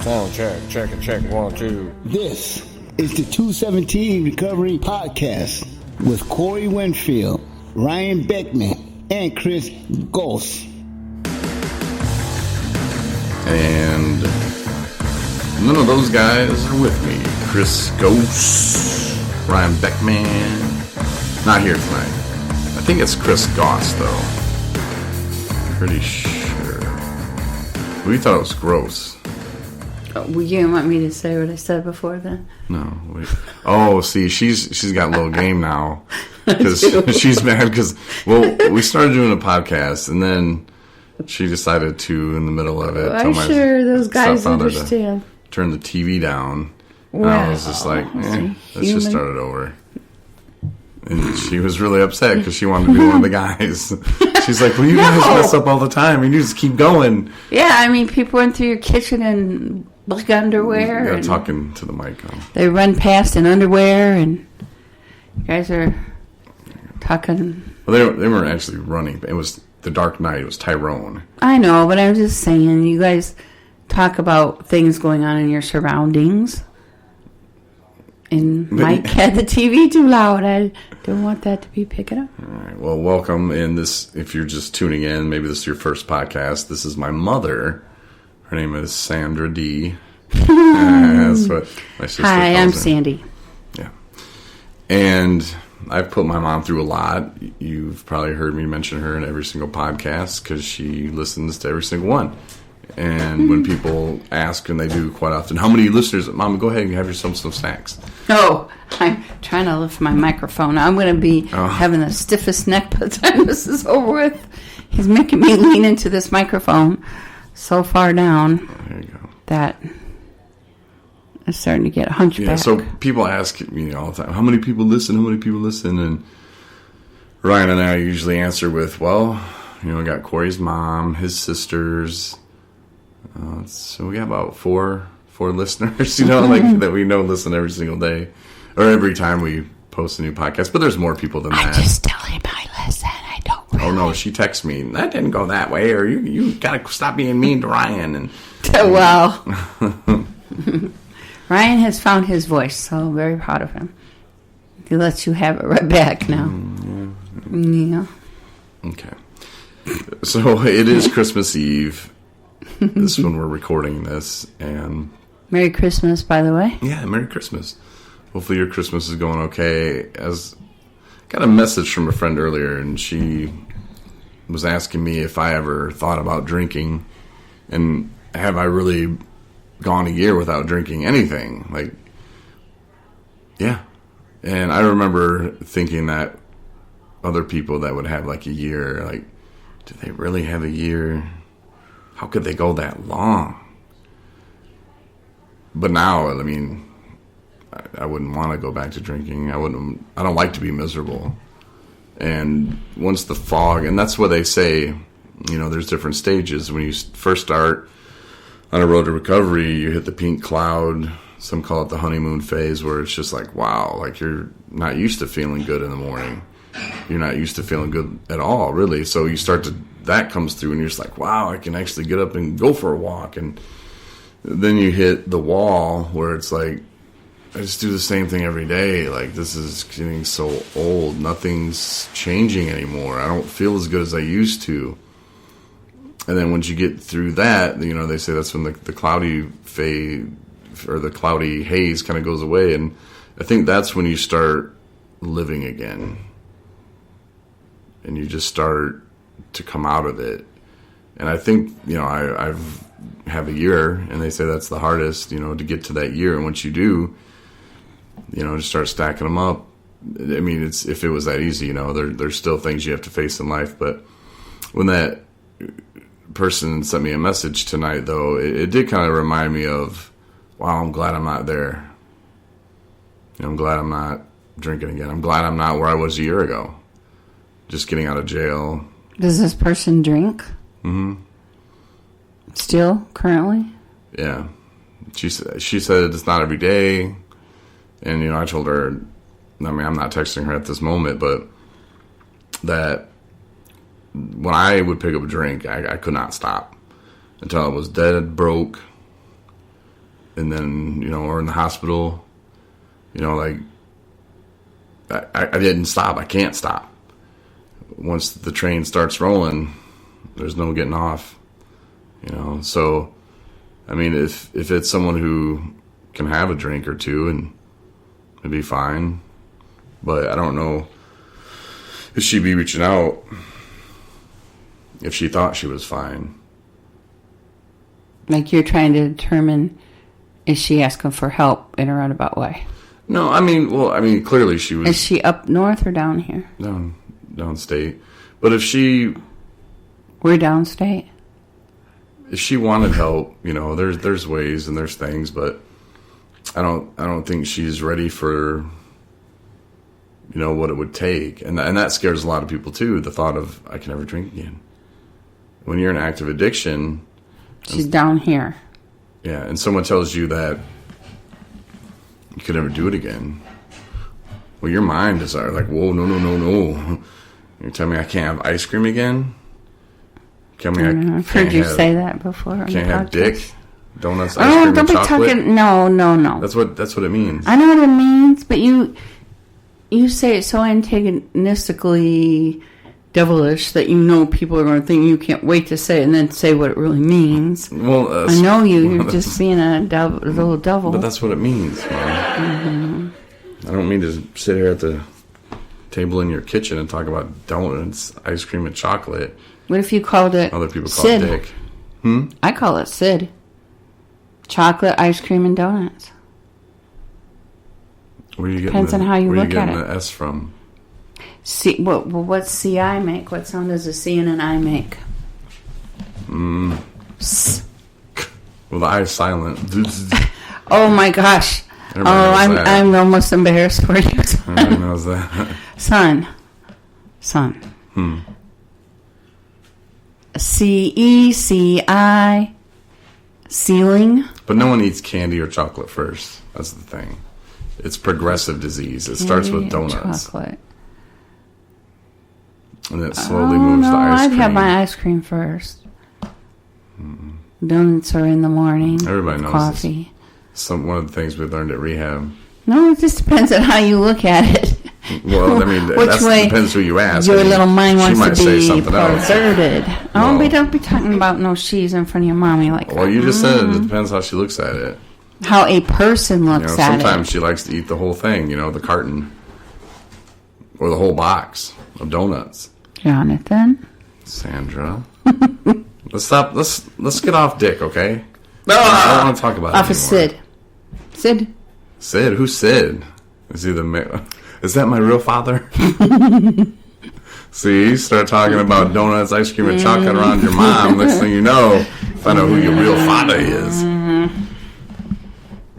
Sound check, check, 1, 2. This is the 217 Recovery Podcast with Corey Winfield, Ryan Beckman, and Chris Goss. And none of those guys are with me. Chris Goss, Ryan Beckman, not here tonight. I think it's Chris Goss, though. Pretty sure. We thought it was gross. Oh, well, you didn't want me to say what I said before then? No. Oh, see, she's got a little game now. Because she's mad because, we started doing a podcast, and then she decided to, in the middle of it, I'm sure those guys understand. Turn the TV down. And I was just like, let's just start it over. And she was really upset because she wanted to be one of the guys. She's like, well, you guys mess up all the time, and you just keep going. Yeah, I mean, people went through your kitchen in black underwear. Yeah, talking to the mic. They run past in underwear, and you guys are talking. Well, they weren't actually running. It was the Dark Knight. It was Tyrone. I know, but I'm just saying, you guys talk about things going on in your surroundings. And Mike had the TV too loud. I don't want that to be picking up. All right. Well, welcome. And this, if you're just tuning in, maybe this is your first podcast. This is my mother. Her name is Sandra D. That's what my sister calls Hi, I'm her. Sandy. Yeah. And I've put my mom through a lot. You've probably heard me mention her in every single podcast because she listens to every single one. And when people ask, and they do quite often, how many listeners? Mom, go ahead and have yourself some snacks. Oh, I'm trying to lift my microphone. I'm going to be having the stiffest neck by the time this is over with. He's making me lean into this microphone so far down that I'm starting to get hunchback. Yeah, so people ask me all the time, how many people listen? How many people listen? And Ryan and I usually answer with, I got Corey's mom, his sisters. So we got about four listeners, that we know listen every single day or every time we post a new podcast. But there's more people than that. I just tell him I listen. I don't really. Oh, no, she texts me, that didn't go that way, or you got to stop being mean to Ryan. And well, Ryan has found his voice, so I'm very proud of him. He lets you have it right back now. Yeah. Okay. So it is Christmas Eve. This is when we're recording this, and Merry Christmas, by the way. Yeah, Merry Christmas. Hopefully your Christmas is going okay. Got a message from a friend earlier, and she was asking me if I ever thought about drinking, and have I really gone a year without drinking anything? Yeah. And I remember thinking that other people that would have a year, do they really have a year? How could they go that long? But now, I wouldn't want to go back to drinking. I don't like to be miserable. And once the fog, and that's what they say, there's different stages. When you first start on a road to recovery, you hit the pink cloud. Some call it the honeymoon phase, where it's just wow, you're not used to feeling good in the morning. You're not used to feeling good at all, really. So you that comes through, and you're just wow, I can actually get up and go for a walk. And then you hit the wall where it's I just do the same thing every day. This is getting so old. Nothing's changing anymore. I don't feel as good as I used to. And then once you get through that, they say that's when the cloudy phase or the cloudy haze kind of goes away. And I think that's when you start living again. And you just start to come out of it. And I think, I have a year, and they say that's the hardest, to get to that year. And once you do, just start stacking them up. It's if it was that easy, there's still things you have to face in life. But when that person sent me a message tonight, though, it did kind of remind me of, wow, I'm glad I'm not there. I'm glad I'm not drinking again. I'm glad I'm not where I was a year ago. Just getting out of jail. Does this person drink? Mm-hmm. Still, currently? Yeah. She said it's not every day. And, I told her, I'm not texting her at this moment, but that when I would pick up a drink, I could not stop until I was dead broke. and then, or in the hospital, like, I didn't stop. I can't stop. Once the train starts rolling, there's no getting off, So, I mean, if it's someone who can have a drink or two and it'd be fine, but I don't know if she'd be reaching out if she thought she was fine. Like you're trying to determine, is she asking for help in a roundabout way? No, I mean, clearly she was. Is she up north or down here? Downstate. But if she... We're downstate. If she wanted help, there's ways and there's things, but I don't think she's ready for, what it would take. And that scares a lot of people too, the thought of, I can never drink again. When you're in active addiction... She's down here. Yeah, and someone tells you that you could never do it again. Well, your mind is like, whoa, no. You're telling me I can't have ice cream again? I've heard you say that before. Can't have dick, donuts, ice cream, don't and be chocolate? talking. No. That's what it means. I know what it means, but you say it so antagonistically devilish that people are going to think you can't wait to say it and then say what it really means. Well, I know you're just being a little devil. But that's what it means, man. Mm-hmm. I don't mean to sit here at the table in your kitchen and talk about donuts, ice cream, and chocolate. What if you called it Other people call Sid? it dick. I call it Sid. Chocolate, ice cream, and donuts. Where are you getting Depends on how you look at it. Where are you getting the S from? C. What's CI make? What sound does a C and an I make? Well, the I is silent. Oh my gosh! I'm almost embarrassed for you. Everybody knows that. Son. CECI. Ceiling. But no one eats candy or chocolate first. That's the thing. It's progressive disease. It starts with donuts. Chocolate. And it slowly moves to ice cream. I'd have my ice cream first. Donuts are in the morning. Everybody knows coffee. One of the things we learned at rehab. No, it just depends on how you look at it. Well, I mean, depends who you ask. Your little mind wants to be perverted. Oh, don't be talking about no she's in front of your mommy like that. Well, you just said it depends how she looks at it. How a person looks at it. Sometimes she likes to eat the whole thing, the carton. Or the whole box of donuts. Jonathan. Sandra. Let's stop. Let's get off Dick, okay? No, I don't want to talk about it off of Sid. Sid? Who's Sid? Is that my real father? See, you start talking about donuts, ice cream, and chocolate around your mom. Next thing you know, find out who your real father is.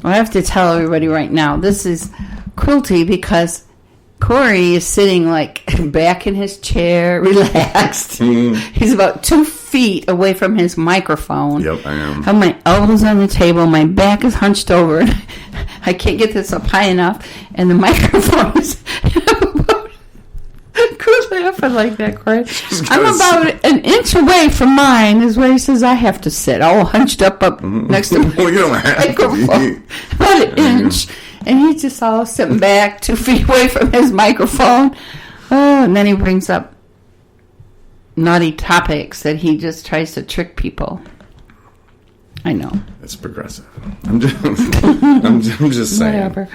Well, I have to tell everybody right now, this is cruelty because Corey is sitting back in his chair, relaxed. He's about 2 feet away from his microphone. Yep, I am. I have my elbows on the table. My back is hunched over. I can't get this up high enough. And the microphone is... Quit laughing like that, Corey. I'm about an inch away from mine is where he says I have to sit. All hunched up next to my microphone. About an inch. And he's just all sitting back 2 feet away from his microphone. Oh, and then he brings up naughty topics that he just tries to trick people. I know. It's progressive. I'm just saying. Whatever.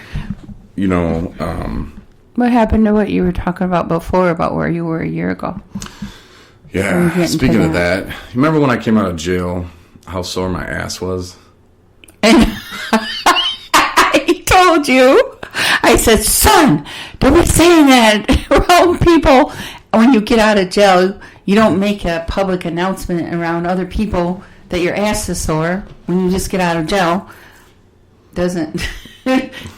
What happened to what you were talking about before about where you were a year ago? Yeah, speaking of that, you remember when I came out of jail, how sore my ass was? I told you. I said, son, don't be saying that around people. When you get out of jail, you don't make a public announcement around other people that your ass is sore when you just get out of jail. Doesn't...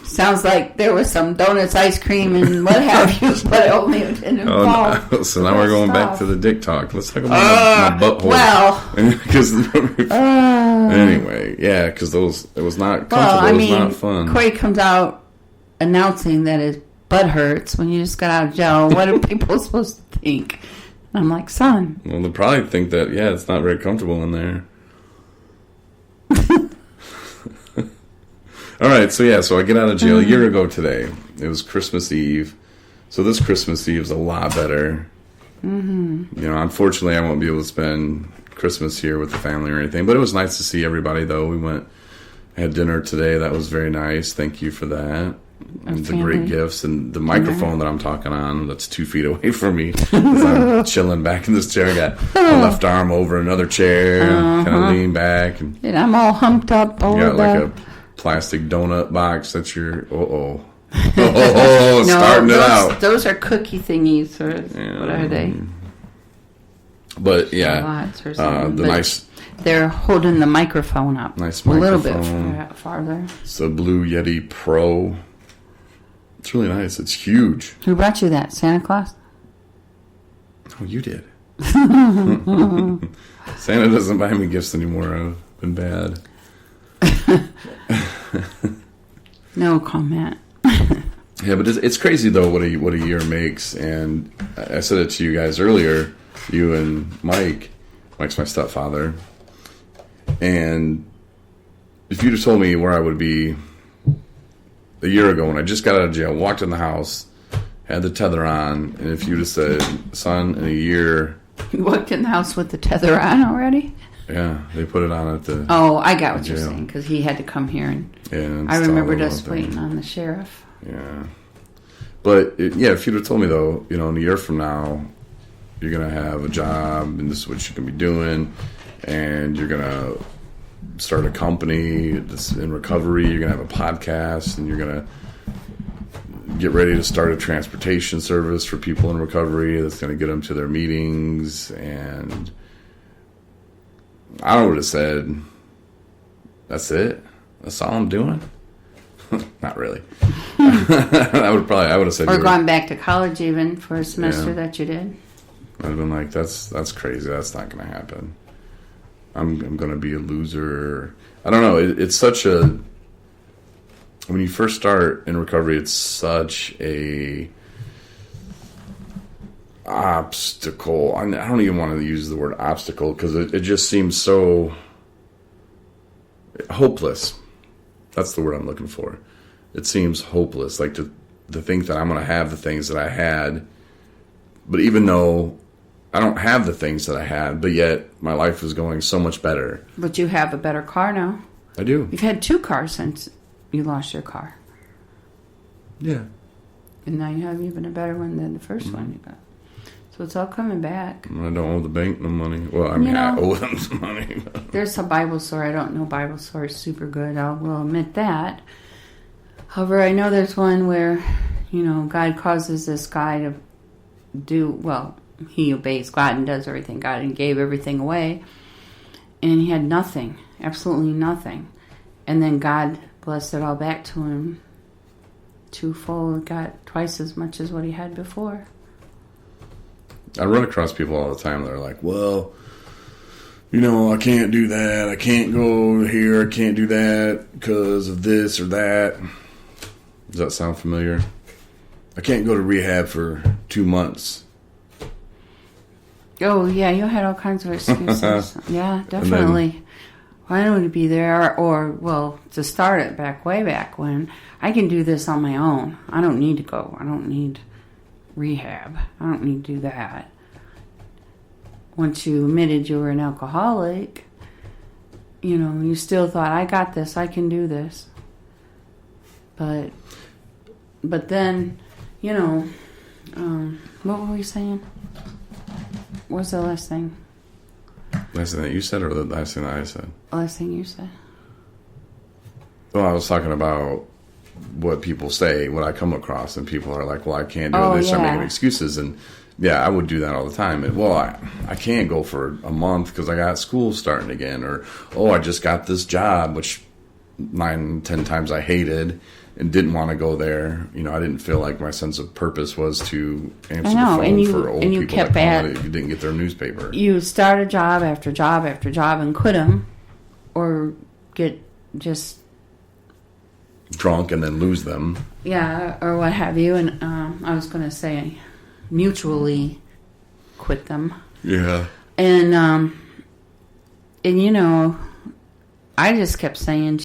Sounds like there was some donuts, ice cream, and what have you, but it only didn't involve. No. So now we're going back to the dick talk. Let's talk about my butthole. Well, anyway, yeah, because it was not comfortable. It was not fun. Corey comes out announcing that his butt hurts when you just got out of jail. What are people supposed to think? And I'm like, son. Well, they'll probably think that it's not very comfortable in there. All right, so I get out of jail a year ago today. It was Christmas Eve. So this Christmas Eve is a lot better. Mm-hmm. You know, unfortunately, I won't be able to spend Christmas here with the family or anything. But it was nice to see everybody, though. We had dinner today. That was very nice. Thank you for that. And the great gifts and the microphone that I'm talking on that's 2 feet away from me. As I'm chilling back in this chair. I got my left arm over another chair, kind of lean back. And I'm all humped up over got like a plastic donut box. That's your... starting it out. Those are cookie thingies. What are they? But yeah, they're holding the microphone up nice a little bit farther. It's a Blue Yeti Pro. It's really nice. It's huge. Who brought you that? Santa Claus? Oh, you did. Santa doesn't buy me gifts anymore. I've been bad. No comment. Yeah, but it's crazy though what a year makes. And I said it to you guys earlier, you and Mike. Mike's my stepfather. And if you'd have told me where I would be a year ago when I just got out of jail, walked in the house, had the tether on, and if you'd have said, son, in a year... You walked in the house with the tether on already? Yeah, they put it on at the... Oh, I got what you're saying, because he had to come here, and I remembered us waiting on the sheriff. Yeah. But, if you'd have told me, though, in a year from now, you're going to have a job, and this is what you can be doing, and you're going to start a company that's in recovery, you're going to have a podcast, and you're going to get ready to start a transportation service for people in recovery that's going to get them to their meetings, and I would have said, that's it? That's all I'm doing? Not really. I would have said... Or going back to college even for a semester that you did. I'd have been like, that's crazy. That's not going to happen. I'm going to be a loser. I don't know. It's such a... When you first start in recovery, it's such a obstacle. I don't even want to use the word obstacle because it just seems so hopeless. That's the word I'm looking for. It seems hopeless, like to think that I'm going to have the things that I had, but even though I don't have the things that I had, but yet my life is going so much better. But you have a better car now. I do. You've had 2 cars since you lost your car. Yeah. And now you have even a better one than the first one you got. So it's all coming back. I don't owe the bank no money. Well, I mean, I owe them some money. There's a Bible store. I don't know Bible store is super good. I will admit that. However, I know there's one where, God causes this guy to do, he obeys God and does everything God and gave everything away. And he had nothing, absolutely nothing. And then God blessed it all back to him twofold, got twice as much as what he had before. I run across people all the time that are like, well, I can't do that. I can't go here. I can't do that because of this or that. Does that sound familiar? I can't go to rehab for 2 months. Oh, yeah, you had all kinds of excuses. Yeah, definitely. Why don't we be there? Or, to start it way back when, I can do this on my own. I don't need to go. I don't need rehab. I don't need to do that. Once you admitted you were an alcoholic, you still thought, I got this. I can do this. But then, what were we saying? What was the last thing? Last thing that you said or the last thing that I said? Last thing you said. Well, I was talking about what people say, what I come across, and people are like, well, I can't do this. I'm making excuses. And yeah, I would do that all the time. And, I can't go for a month because I got school starting again. Or, I just got this job, which 9-10 times I hated and didn't want to go there. I didn't feel like my sense of purpose was to answer the phone for old people that didn't get their newspaper. You start a job after job after job and quit them, or get just drunk and then lose them. Yeah, or what have you. And I was going to say mutually quit them. Yeah. And I just kept saying,